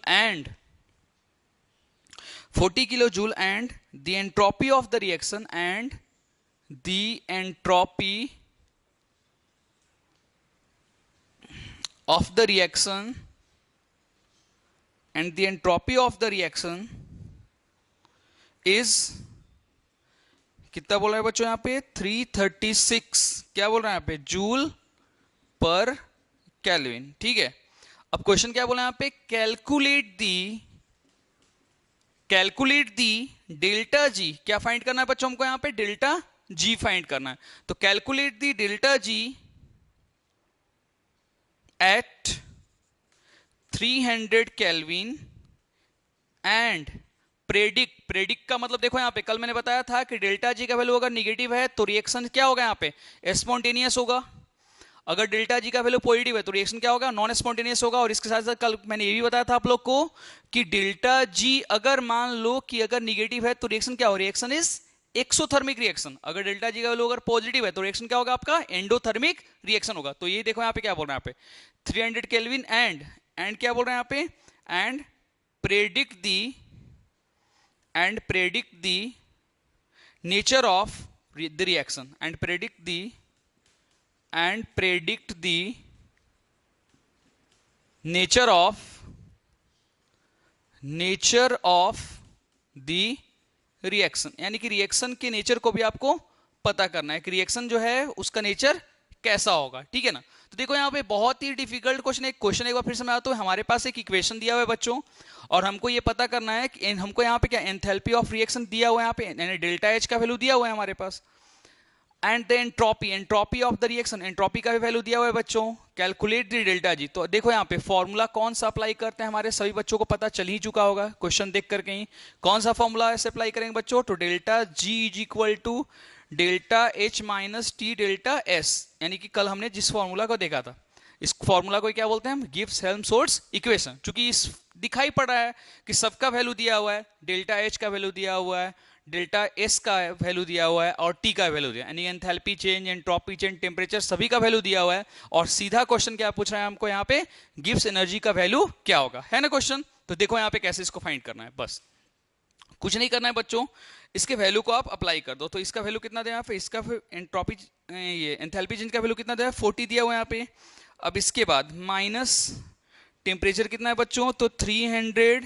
and 40 kilojoule and the entropy of the reaction and the entropy of the reaction and the entropy of the reaction is कितना बोल रहे हैं बच्चों यहाँ पे 336 क्या बोल रहे हैं यहाँ पे जूल पर केल्विन। ठीक है, अब क्वेश्चन क्या बोला यहाँ पे, कैलकुलेट दी डेल्टा जी। क्या फाइंड करना है बच्चों हमको यहाँ पे, डेल्टा जी फाइंड करना है। तो calculate the delta G at 300 kelvin and predict का मतलब देखो यहाँ पे कल मैंने बताया था कि डेल्टा जी का वैल्यू अगर निगेटिव है तो रिएक्शन क्या होगा यहाँ पे, स्पॉन्टेनियस होगा। अगर डेल्टा जी का वैल्यू पॉजिटिव है तो रिएक्शन क्या होगा, नॉन स्पॉन्टेनियस होगा। और इसके साथ साथ कल मैंने ये भी बताया था आप लोग को कि डेल्टा जी अगर मान लो कि अगर निगेटिव है तो रिएक्शन क्या हो, रिएक्शन इज एक्सोथर्मिक रिएक्शन। अगर डेल्टा जी का वैल्यू अगर पॉजिटिव है तो रिएक्शन क्या होगा आपका, एंडोथर्मिक रिएक्शन होगा। तो ये देखो यहाँ पे क्या बोल रहे हैं यहाँ पे 300 केल्विन एंड क्या बोल रहे हैं यहाँ पे, and predict the nature of the reaction and predict the nature of the reaction, यानी कि रिएक्शन के नेचर को भी आपको पता करना है कि रिएक्शन जो है उसका नेचर कैसा होगा। ठीक है ना। तो देखो यहाँ पे बहुत ही डिफिकल्ट क्वेश्चन एक बार फिर से मैं आता हूँ। हमारे पास एक इक्वेशन दिया हुआ है बच्चों और हमको ये पता करना है कि हमको यहाँ पे क्या एंथैल्पी ऑफ रिएक्शन दिया हुआ है, यहाँ पे यानी डेल्टा एच का वैल्यू दिया हुआ है हमारे पास, and the entropy of the reaction, entropy का भी वैल्यू दिया हुआ है बच्चों। Calculate the delta G. तो देखो यहाँ पे फॉर्मूला कौन सा अप्लाई करते हैं हमारे सभी बच्चों को पता चल ही चुका होगा क्वेश्चन देख करके ही। कौन सा फॉर्मूला ऐसे अप्लाई करेंगे बच्चों, तो delta G is equal to delta H minus T delta S, यानी कि कल हमने जिस फॉर्मूला को देखा था इस फॉर्मूला को क्या बोलते हैं हम, गिब्स हेल्महोल्ट्ज इक्वेशन। चूंकि इस दिखाई पड़ रहा है कि सबका वैल्यू दिया हुआ है, डेल्टा एच का वैल्यू दिया हुआ है, डेल्टा एस का वैल्यू दिया हुआ है और टी का वैल्यू दिया, यानी enthalpy change, entropy change, temperature सभी का वैल्यू दिया हुआ है। और सीधा क्वेश्चन क्या पूछ रहा है हमको यहाँ पे, गिब्स एनर्जी का वैल्यू क्या होगा, है ना क्वेश्चन। तो देखो यहाँ पे कैसे इसको फाइंड करना है, बस कुछ नहीं करना है बच्चों, इसके वैल्यू को आप अप्लाई कर दो। तो इसका वैल्यू कितना दिया यहाँ पे, इसका एंट्रोपी ये एंथैल्पी चेंज का वैल्यू कितना दिया है, 40 दिया हुआ है यहाँ पे। अब इसके बाद माइनस टेम्परेचर कितना है बच्चों, तो 300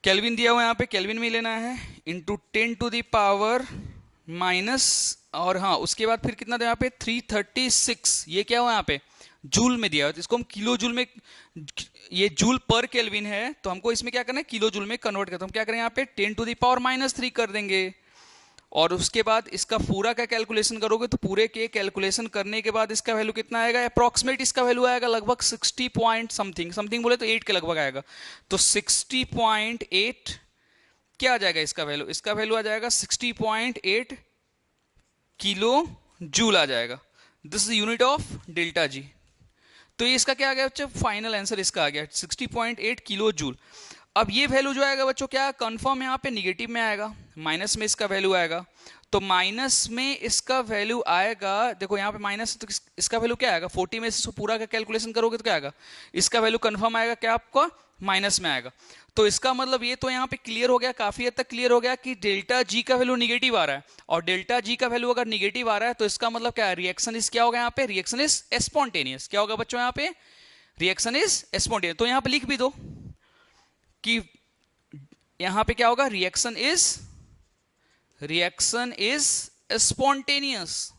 केल्विन दिया हुआ है यहाँ पे, केल्विन में लेना है, into 10 to the power minus, और हाँ उसके बाद फिर कितना दिया यहाँ पे 336, ये क्या हुआ यहाँ पे जूल में दिया हुआ है, तो इसको हम किलो जूल में, ये जूल पर केल्विन है तो हमको इसमें क्या करना है किलो जूल में कन्वर्ट करते हैं। हम क्या करेंगे यहाँ पे 10 टू द पावर माइनस 3 कर देंगे। और उसके बाद इसका पूरा का कैलकुलेशन करोगे तो पूरे के कैलकुलेशन करने के बाद इसका वैल्यू कितना आएगा, अप्रॉक्सीमेट इसका वैल्यू आएगा लगभग 60 पॉइंट समथिंग बोले तो 8 के लगभग आएगा। तो 60.8 क्या आ जाएगा इसका वैल्यू, इसका वैल्यू आ जाएगा 60.8 किलो जूल आ जाएगा। This is unit of delta G. तो ये इसका क्या आ गया बच्चों, फाइनल आंसर इसका आ गया 60.8 किलो जूल। अब ये वैल्यू जो आएगा बच्चों क्या कंफर्म यहाँ पे निगेटिव में आएगा, माइनस में इसका वैल्यू आएगा। तो माइनस में इसका वैल्यू आएगा, देखो यहाँ पे माइनस, तो इसका वैल्यू क्या आएगा 40 में से पूरा का कैलकुलेशन करोगे तो क्या आएगा, इसका वैल्यू कंफर्म आएगा क्या आपका माइनस में आएगा। तो इसका मतलब ये तो यहाँ पे क्लियर हो गया, काफी हद तक क्लियर हो गया कि डेल्टा जी का वैल्यू निगेटिव आ रहा है। और डेल्टा जी का वैल्यू अगर निगेटिव आ रहा है तो इसका मतलब क्या है, रिएक्शन इज क्या होगा यहाँ पे, रिएक्शन इज स्पॉन्टेनियस। क्या होगा बच्चों यहाँ पे, रिएक्शन इज स्पॉन्टेनियस। तो यहाँ पे लिख भी दो कि यहां पे क्या होगा, रिएक्शन इज स्पॉन्टेनियस।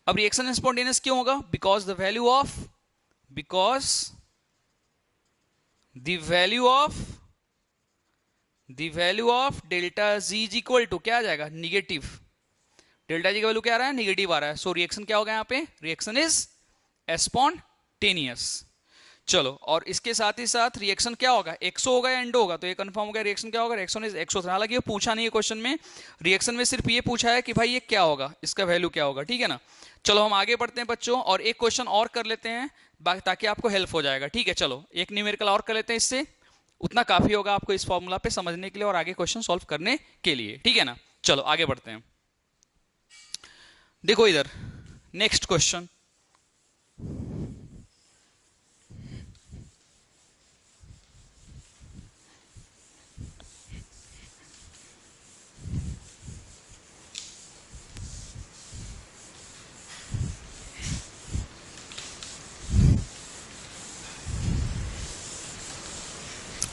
अब रिएक्शन स्पॉन्टेनियस क्यों होगा, because the value of delta G is equal to क्या आ जाएगा, निगेटिव। डेल्टा जी का वैल्यू क्या आ रहा है, निगेटिव आ रहा है। सो रिएक्शन क्या होगा यहाँ पे, रिएक्शन इज स्पॉन्टेनियस। चलो, और इसके साथ ही साथ रिएक्शन क्या होगा, एक्सो होगा या एंडो होगा, तो ये कंफर्म हो गया रिएक्शन क्या होगा, रिएक्शन इज एक्सो। हालांकि ये पूछा नहीं है क्वेश्चन में, रिएक्शन में सिर्फ ये पूछा है कि भाई ये क्या होगा, इसका वैल्यू क्या होगा। ठीक है ना। चलो हम आगे बढ़ते हैं बच्चों और एक क्वेश्चन और कर लेते हैं ताकि आपको हेल्प हो जाएगा। ठीक है, चलो एक न्यूमेरिकल और कर लेते हैं, इससे उतना काफी होगा आपको इस फॉर्मूला पे समझने के लिए और आगे क्वेश्चन सॉल्व करने के लिए। ठीक है ना। चलो आगे बढ़ते हैं। देखो इधर नेक्स्ट क्वेश्चन।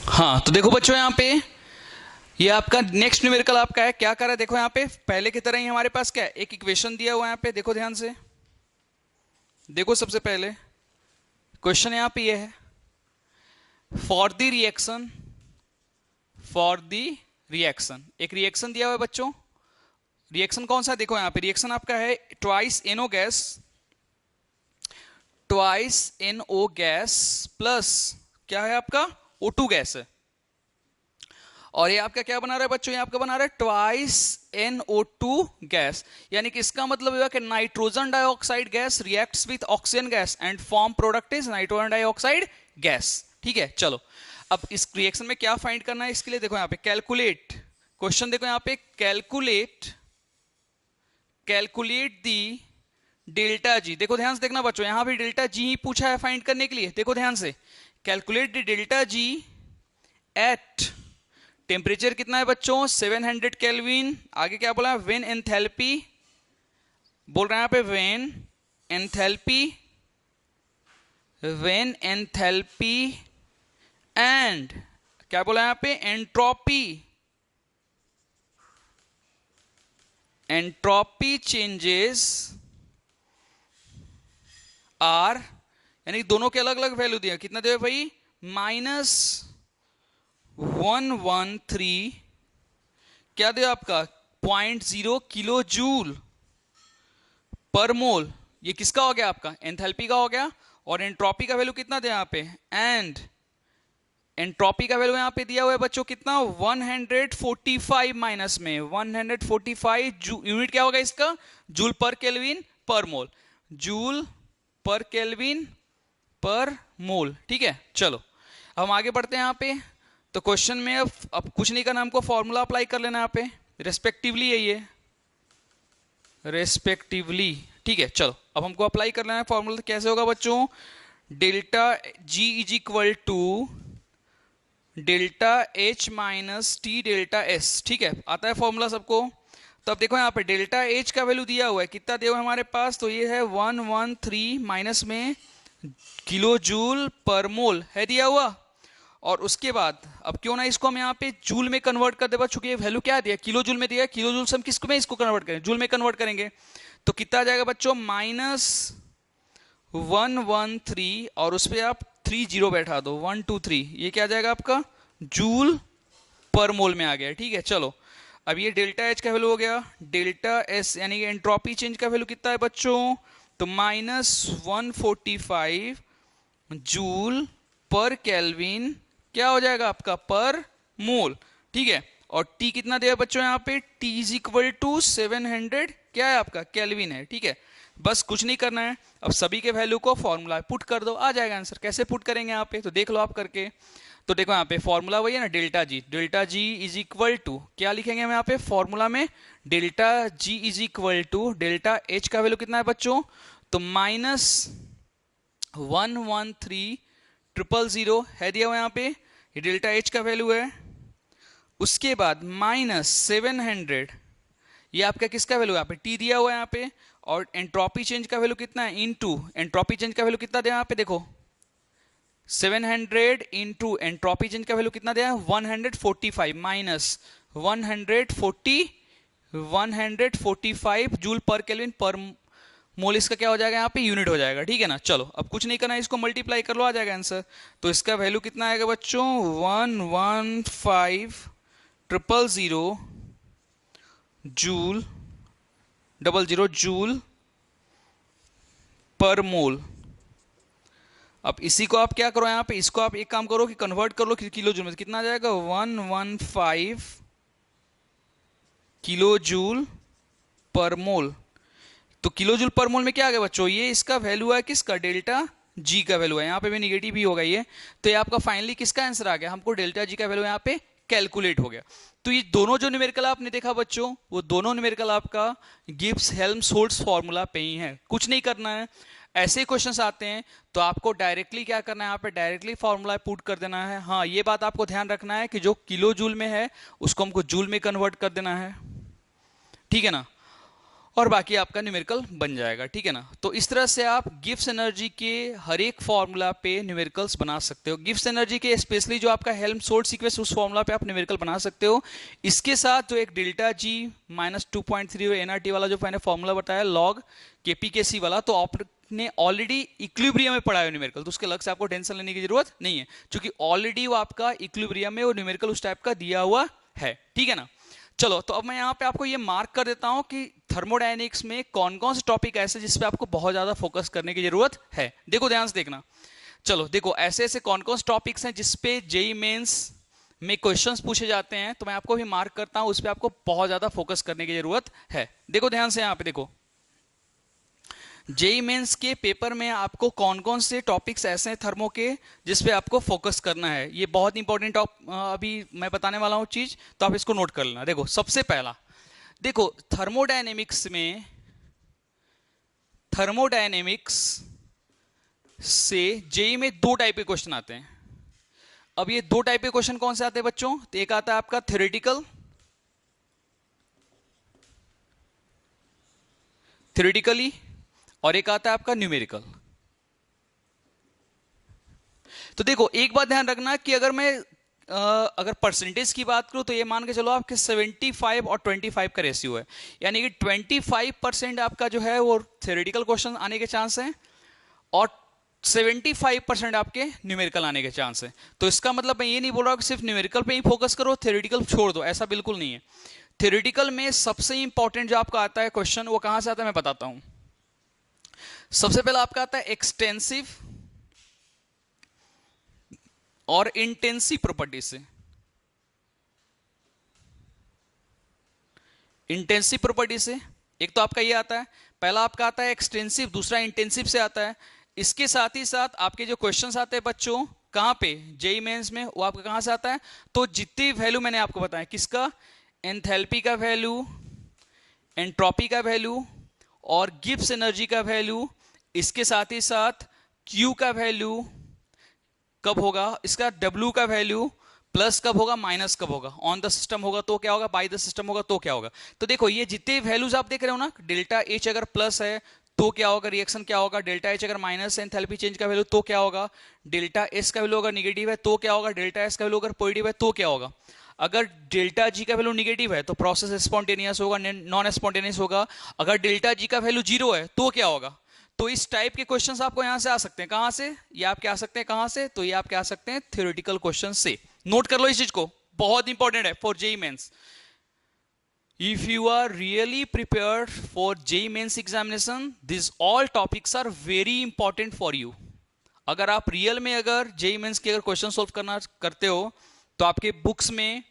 हाँ तो देखो बच्चों यहाँ पे ये आपका नेक्स्ट न्यूमेरिकल आपका है, क्या कर रहा है देखो यहाँ पे पहले की तरह ही हमारे पास क्या है, एक इक्वेशन दिया हुआ है यहाँ पे, देखो ध्यान से देखो। सबसे पहले क्वेश्चन यहाँ पे ये है, for the reaction, for the reaction, एक रिएक्शन दिया हुआ है बच्चों। रिएक्शन कौन सा है देखो यहाँ पे, रिएक्शन आपका है twice NO gas, twice NO gas plus क्या है आपका O2 गैस है। और ये आपका क्या बना रहा है बच्चों, ये आपका बना रहा है ट्वाइस NO2 गैस, यानी कि इसका मतलब हुआ कि nitrogen dioxide gas reacts with oxygen gas and form product is nitrogen dioxide gas. ठीक है चलो, अब इस रिएक्शन में क्या फाइंड करना है, इसके लिए देखो यहाँ पे कैलकुलेट, क्वेश्चन देखो यहाँ पे कैलकुलेट, कैलकुलेट दी डेल्टा जी। देखो ध्यान से देखना बच्चों, यहां भी डेल्टा जी ही पूछा है फाइंड करने के लिए, देखो ध्यान से, calculate the delta G at temperature कितना है बच्चों 700 केल्विन, आगे क्या बोला व्हेन एंथैल्पी, बोल रहे हैं यहाँ पे when enthalpy, when enthalpy and क्या बोला यहाँ पे एंट्रोपी, एंट्रोपी चेंजेस आर, यानी दोनों के अलग अलग वैल्यू दिया, कितना दिया भाई -113 क्या दिया आपका 0.0 किलो जूल पर मोल, ये किसका हो गया आपका एंथैल्पी का हो गया। और एंट्रोपी का वैल्यू कितना दिया यहाँ पे, एंड एंट्रोपी का वैल्यू यहाँ पे दिया हुआ है बच्चों कितना 145 माइनस में 145 यूनिट क्या होगा इसका जूल पर केल्विन पर मोल, जूल पर केल्विन पर मोल। ठीक है चलो अब हम आगे बढ़ते हैं यहाँ पे। तो क्वेश्चन में अब कुछ नहीं करना, हमको फॉर्मूला अप्लाई कर लेना यहाँ पे, रेस्पेक्टिवली है ये, रेस्पेक्टिवली। ठीक है चलो अब हमको अप्लाई कर लेना है फॉर्मूला, कैसे होगा बच्चों, delta G is equal to delta H minus T delta S. ठीक है आता है फॉर्मूला सबको। तो अब देखो यहाँ पे डेल्टा एच का वैल्यू दिया हुआ है, कितना दिया हुआ है हमारे पास, तो ये है 113 माइनस में किलो जूल पर मोल है दिया हुआ। और उसके बाद अब क्यों ना इसको हम यहाँ पे जूल में कन्वर्ट कर दे, चूंकि ये वैल्यू क्या दिया किलो जूल में दिया, किलो जूल से हम किसको में इसको कन्वर्ट करें जूल में कन्वर्ट करेंगे, तो कितना आ जाएगा बच्चों -113 और उस पर आप 30 बैठा दो 123, ये क्या आ जाएगा आपका जूल पर मोल में आ गया। ठीक है चलो अब ये डेल्टा एच का वैल्यू हो गया, डेल्टा एस यानी कि एंट्रोपी चेंज का वैल्यू कितना है बच्चों, तो -145 जूल पर केल्विन क्या हो जाएगा आपका पर मोल। ठीक है और T कितना दिया बच्चों यहाँ पे, T इज इक्वल टू 700 क्या है आपका केल्विन है। ठीक है बस कुछ नहीं करना है, अब सभी के वैल्यू को फॉर्मूला पुट कर दो, आ जाएगा आंसर। कैसे पुट करेंगे यहाँ पे तो देख लो आप करके। तो देखो यहाँ पे फॉर्मूला वही है ना delta G, delta G is equal to क्या लिखेंगे हम यहाँ पे फॉर्मूला में, delta G is equal to delta H का वैल्यू कितना है बच्चों, तो -113,000 है दिया हुआ यहाँ पे, ये डेल्टा एच का वैल्यू है। उसके बाद -700 ये आपका किसका वैल्यू यहाँ पे टी दिया हुआ है यहाँ पे, और एंट्रोपी चेंज का वैल्यू कितना है इनटू एंट्रोपी चेंज का वैल्यू कितना दिया यहाँ पे देखो 700 इंटू एंट्रोपी चेंज का वैल्यू कितना दिया है 145 माइनस 145 जूल पर केल्विन पर मोल, इसका क्या हो जाएगा यहाँ पे यूनिट हो जाएगा। ठीक है ना चलो अब कुछ नहीं करना है, इसको मल्टीप्लाई कर लो आ जाएगा आंसर। तो इसका वैल्यू कितना आएगा बच्चों 115,000 जूल 00 जूल पर मोल। अब इसी को आप क्या करो यहाँ पे, इसको आप एक काम करो कि कन्वर्ट कर लो किलो जूल में, कितना आ जाएगा 115 किलो जूल पर मोल। तो किलो जूल पर मोल में क्या आ गया बच्चों, ये इसका वैल्यू है किसका डेल्टा जी का वैल्यू है, यहाँ पे भी निगेटिव ही होगा ये, तो ये आपका फाइनली किसका आंसर आ गया, हमको डेल्टा जी का वैल्यू यहाँ पे कैलकुलेट हो गया। तो ये दोनों जो न्यूमेरिकल आपने देखा बच्चों, वो दोनों न्यूमेरिकल आपका गिब्स हेल्महोल्ट्ज फॉर्मूला पे ही है, कुछ नहीं करना है। ऐसे क्वेश्चंस आते हैं तो आपको डायरेक्टली क्या करना है, यहाँ पे डायरेक्टली फॉर्मूला पुट कर देना है। हाँ, ये बात आपको ध्यान रखना है कि जो किलो जूल में है उसको हमको जूल में कन्वर्ट कर देना है, ठीक है ना, और बाकी आपका न्यूमेरिकल बन जाएगा, ठीक है ना। तो इस तरह से आप गिब्स एनर्जी के हर एक फॉर्मूला पे न्यूमेरिकल्स बना सकते हो। गिब्स एनर्जी के स्पेशली जो आपका हेल्महोल्ट्ज सीक्वेंस, उस फॉर्मूला पे आप न्यूमेरिकल बना सकते हो। इसके साथ जो एक डेल्टा जी माइनस 2.3 एनआरटी वाला जो मैंने फॉर्मूला बताया लॉग केपीकेसी वाला, तो आपने ऑलरेडी इक्विलिब्रियम में पढ़ा है न्यूमेरिकल, तो उसके अलग से आपको टेंशन लेने की जरूरत नहीं है, क्योंकि ऑलरेडी वो आपका इक्विलिब्रियम में वो न्यूमेरिकल उस टाइप का दिया हुआ है, ठीक है ना। चलो, तो अब मैं यहाँ पे आपको ये मार्क कर देता हूँ कि थर्मोडायनेमिक्स में कौन कौन से टॉपिक ऐसे जिस पे आपको बहुत ज्यादा फोकस करने की जरूरत है। देखो ध्यान से देखना। चलो देखो, ऐसे ऐसे कौन कौन से टॉपिक्स हैं जिस पे जेई मेंस में क्वेश्चंस पूछे जाते हैं, तो मैं आपको भी मार्क करता हूँ, उस पे आपको बहुत ज्यादा फोकस करने की जरूरत है। देखो ध्यान से यहाँ पे देखो, जेई मेंस के पेपर में आपको कौन कौन से टॉपिक्स ऐसे हैं थर्मो के जिस पे आपको फोकस करना है। ये बहुत इंपॉर्टेंट अभी मैं बताने वाला हूँ चीज, तो आप इसको नोट कर लेना। देखो सबसे पहला, देखो थर्मोडायनेमिक्स से जेई में दो टाइप के क्वेश्चन आते हैं। अब ये दो टाइप के क्वेश्चन कौन से आते हैं बच्चों, तो एक आता है आपका थ्योरेटिकली और एक आता है आपका न्यूमेरिकल। तो देखो एक बात ध्यान रखना कि अगर परसेंटेज की बात करूं तो ये मान के चलो आपके 75 और 25 का रेशियो है, यानी कि 25% आपका जो है वो थ्योरेटिकल क्वेश्चन आने के चांस है और 75% आपके न्यूमेरिकल आने के चांस है। तो इसका मतलब मैं ये नहीं बोल रहा कि सिर्फ न्यूमेरिकल पे ही फोकस करो, थ्योरेटिकल छोड़ दो, ऐसा बिल्कुल नहीं है। थ्योरेटिकल में सबसे इंपॉर्टेंट जो आपका आता है क्वेश्चन, वो कहां से आता है मैं बताता हूं। सबसे पहला आपका आता है एक्सटेंसिव और इंटेंसिव प्रॉपर्टी से। इंटेंसिव प्रॉपर्टी से एक तो आपका ये आता है, पहला आपका आता है एक्सटेंसिव, दूसरा इंटेंसिव से आता है। इसके साथ ही साथ आपके जो क्वेश्चंस आते हैं बच्चों कहां पे, जेई मेंस में, वो आपका कहां से आता है, तो जितनी वैल्यू मैंने आपको बताया किसका, एंथैल्पी का वैल्यू, एंट्रोपी का वैल्यू और गिब्स एनर्जी का वैल्यू, इसके साथ ही साथ क्यू का वैल्यू कब होगा, इसका W का वैल्यू प्लस कब होगा, माइनस कब होगा, ऑन द सिस्टम होगा तो क्या होगा, बाय द सिस्टम होगा तो क्या होगा। तो देखो ये जितने वैल्यूज आप देख रहे हो ना, डेल्टा H अगर प्लस है तो क्या होगा, रिएक्शन क्या होगा, डेल्टा H अगर माइनस है एंथैल्पी चेंज का वैल्यू तो क्या होगा, डेल्टा S का वैल्यू अगर निगेटिव है तो क्या होगा, डेल्टा S का वैल्यू अगर पॉजिटिव है तो क्या होगा। अगर डेल्टा G का वैल्यू निगेटिव है तो प्रोसेस स्पॉन्टेनियस होगा, नॉन स्पॉन्टेनियस होगा। अगर डेल्टा G का वैल्यू जीरो है तो क्या होगा। तो इस टाइप के क्वेश्चंस आपको यहां से आ सकते हैं, कहां से, ये आप क्या आ सकते हैं कहां से, तो ये आप क्या आ सकते हैं थ्योरेटिकल क्वेश्चन से। नोट कर लो इस चीज को, बहुत इंपॉर्टेंट है for JEE mains. If you are really prepared for JEE mains examination, this all topics are very important for you. अगर आप रियल में अगर जेई मेंस के अगर क्वेश्चन सोल्व करना करते हो तो आपके बुक्स में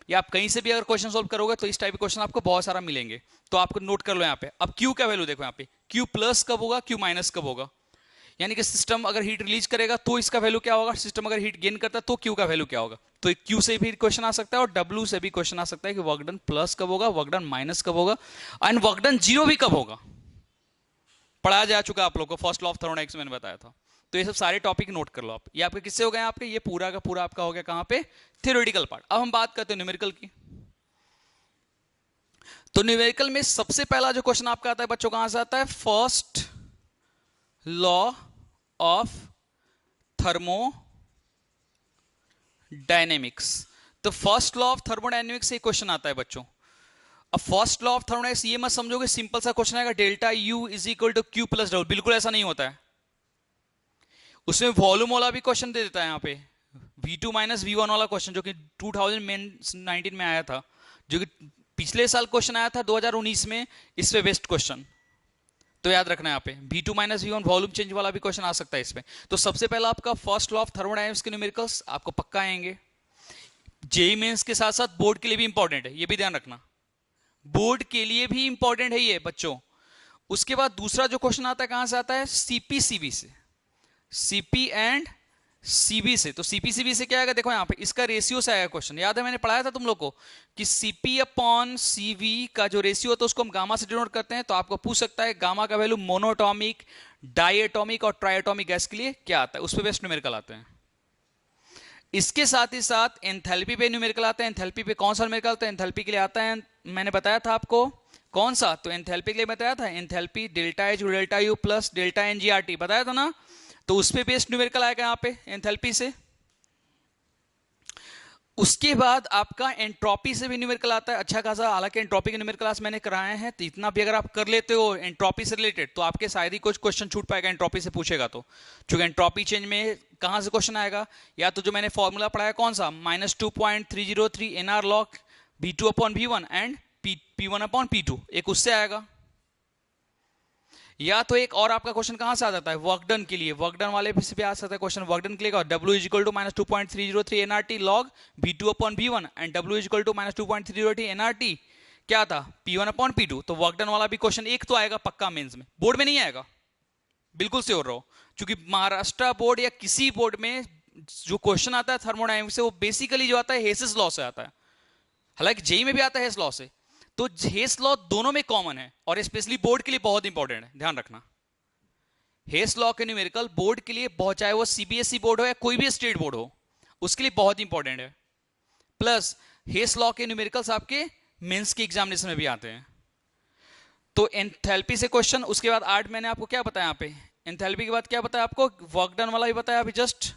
या आप कहीं से भी अगर क्वेश्चन सोल्व करोगे तो इस टाइप के क्वेश्चन आपको बहुत सारा मिलेंगे। तो आपको नोट कर लो यहाँ पे। अब क्यू का वैल्यू देखो यहाँ पे, क्यू प्लस कब होगा, क्यू माइनस कब होगा, यानी कि सिस्टम अगर हीट रिलीज करेगा तो इसका वैल्यू क्या होगा, सिस्टम अगर हीट गेन करता है तो क्यू का वैल्यू क्या होगा। तो क्यू से भी क्वेश्चन आ सकता है और डब्ल्यू से भी क्वेश्चन आ सकता है कि वर्क डन प्लस कब होगा, वर्क डन माइनस कब होगा एंड वर्क डन जीरो भी कब होगा। पढ़ाया जा चुका आप लोग को, फर्स्ट लॉ ऑफ थर्मोडायनेमिक्स मैंने बताया था। तो ये सब सारे टॉपिक नोट कर लो आप। ये आपके किससे हो गए, आपके ये पूरा का पूरा आपका हो गया कहां पे, थ्योरेटिकल पार्ट। अब हम बात करते हैं न्यूमेरिकल की। तो न्यूमेरिकल में सबसे पहला जो क्वेश्चन आपका आता है बच्चों कहां से आता है, फर्स्ट लॉ ऑफ थर्मोडायनेमिक्स। तो फर्स्ट लॉ ऑफ थर्मोडायनेमिक्स से क्वेश्चन आता है बच्चों। अब फर्स्ट लॉ ऑफ थर्मोडायनेमिक्स ये मत समझोगे सिंपल सा क्वेश्चन आएगा delta U is equal to Q plus W, बिल्कुल ऐसा नहीं होता है। उसमें वॉल्यूम वाला भी क्वेश्चन दे देता है यहाँ पे, V2 माइनस V1 वाला क्वेश्चन जो कि 2019 में आया था, जो कि पिछले साल क्वेश्चन आया था 2019 में, इस पे बेस्ट क्वेश्चन। तो याद रखना यहाँ पे V2 minus V1 volume change वाला भी क्वेश्चन आ सकता है इसमें। तो सबसे पहला आपका फर्स्ट लॉ ऑफ थर्मोडायनेमिक्स के न्यूमेरिकल्स आपको पक्का आएंगे। जेईई मेंस के साथ साथ बोर्ड के लिए भी इंपॉर्टेंट है, ये भी ध्यान रखना, बोर्ड के लिए भी इंपॉर्टेंट है ये बच्चों। उसके बाद दूसरा जो क्वेश्चन आता है कहां से आता है, सीपीसीबी से, सीपी एंड सीबी से, तो सीपी से क्या आएगा, देखो यहाँ पे इसका रेशियो से आएगा क्वेश्चन। याद है मैंने पढ़ाया था तुम लोग को कि सीपी अपॉन सीवी का जो रेशियो होता है उसको हम गामा से डिनोट करते हैं। तो आपको पूछ सकता है गामा का वैल्यू मोनोटॉमिक, डायटॉमिक और ट्राइटॉमिक गैस के लिए क्या आता है, उस पर बेस्ट न्यूमेरिकल आते हैं। इसके साथ ही साथ एंथैल्पी पे न्यूमेरिकल आता है। एंथैल्पी पे कौन सा न्यूमेरिकल आता है, एंथैल्पी के लिए आता है, मैंने बताया था आपको कौन सा, तो एंथैल्पी के लिए बताया था enthalpy delta H delta U plus delta N G R T बताया था ना। तो उस पे बेस्ड न्यूमेरिकल आएगा यहाँ पे एंथैल्पी से। उसके बाद आपका एंट्रोपी से भी न्यूमेरिकल आता है अच्छा खासा। हालांकि एंट्रोपी के न्यूमेरिकल क्लास मैंने कराए हैं, तो इतना भी अगर आप कर लेते हो एंट्रोपी से रिलेटेड तो आपके शायद ही कुछ क्वेश्चन छूट पाएगा एंट्रोपी से पूछेगा तो। क्योंकि एंट्रोपी चेंज में कहां से क्वेश्चन आएगा, या तो जो मैंने फॉर्मूला पढ़ाया कौन सा -2.303 NR log V2 upon V1 and P1 upon P2, एक उससे आएगा। या तो एक और आपका क्वेश्चन कहां से आ जाता है, वर्क डन के लिए, वर्क डन वाले से भी आ सकता है क्वेश्चन। वर्क डन के लिए W is equal to -2.303 NRT log V2 upon V1 and W is equal to -2.303 NRT क्या था, P1 अपॉन P2। तो वर्क डन वाला भी क्वेश्चन एक तो आएगा पक्का मेंस में, बोर्ड में नहीं आएगा, बिल्कुल श्योर रहो। क्योंकि महाराष्ट्र बोर्ड या किसी बोर्ड में जो क्वेश्चन आता है थर्मोडायनेमिक्स से वो बेसिकली जो आता है हेसेस लॉ से आता है। हालांकि जेई में भी आता है हेस लॉ से, तो हेस लॉ दोनों में कॉमन है और स्पेशली बोर्ड के लिए बहुत इंपॉर्टेंट है, ध्यान रखना। हेस लॉ के न्यूमेरिकल बोर्ड के लिए बहुत, चाहे वो सीबीएसई बोर्ड हो या कोई भी स्टेट बोर्ड हो, उसके लिए बहुत इंपॉर्टेंट है। प्लस हेस लॉ के न्यूमेरिकल्स आपके मेंस के एग्जामिनेशन में भी आते हैं। तो एंथैल्पी से क्वेश्चन, उसके बाद आर्ट मैंने आपको क्या बताया यहाँ पे, एंथैल्पी के बाद क्या बताया आपको, वर्क डन वाला भी बताया अभी जस्ट।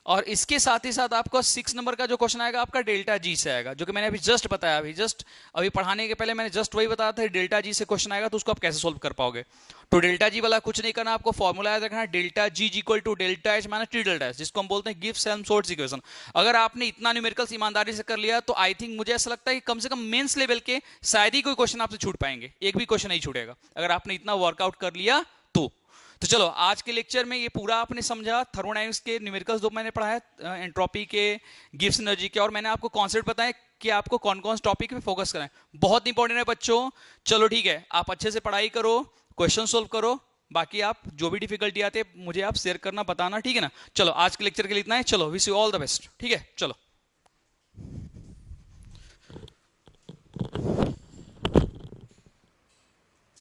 और इसके साथ ही साथ आपको 6 नंबर का जो क्वेश्चन आएगा आपका डेल्टा जी से आएगा, जो कि मैंने अभी जस्ट बताया, अभी पढ़ाने के पहले मैंने जस्ट वही बताया था, डेल्टा जी से क्वेश्चन आएगा तो उसको आप कैसे सोल्व कर पाओगे। तो डेल्टा जी वाला कुछ नहीं करना, आपको फॉर्मूला याद रखना, delta G equal to delta H minus T delta H, जिसको हम बोलते हैं गिब्स हेल्महोल्ट्ज इक्वेशन। अगर आपने इतना न्यूमेरिकल्स ईमानदारी से कर लिया तो आई थिंक मुझे ऐसा लगता है कि कम से कम मेंस लेवल के शायद ही कोई क्वेश्चन आपसे छूट पाएंगे, एक भी क्वेश्चन नहीं छूटेगा अगर आपने इतना वर्कआउट कर लिया तो चलो आज के लेक्चर में ये पूरा आपने समझा थर्मोडायनेमिक्स के न्यूमेरिकल्स जो मैंने पढ़ाया, एंट्रोपी के, गिब्स एनर्जी के, और मैंने आपको कॉन्सेप्ट बताया कि आपको कौन कौन से टॉपिक पे फोकस करना है। बहुत इंपॉर्टेंट है बच्चों। चलो ठीक है, आप अच्छे से पढ़ाई करो, क्वेश्चन सोल्व करो, बाकी आप जो भी डिफिकल्टी आती है मुझे आप शेयर करना, बताना, ठीक है ना। चलो आज के लेक्चर के लिए इतना है, चलो wish you all the best, ठीक है, चलो।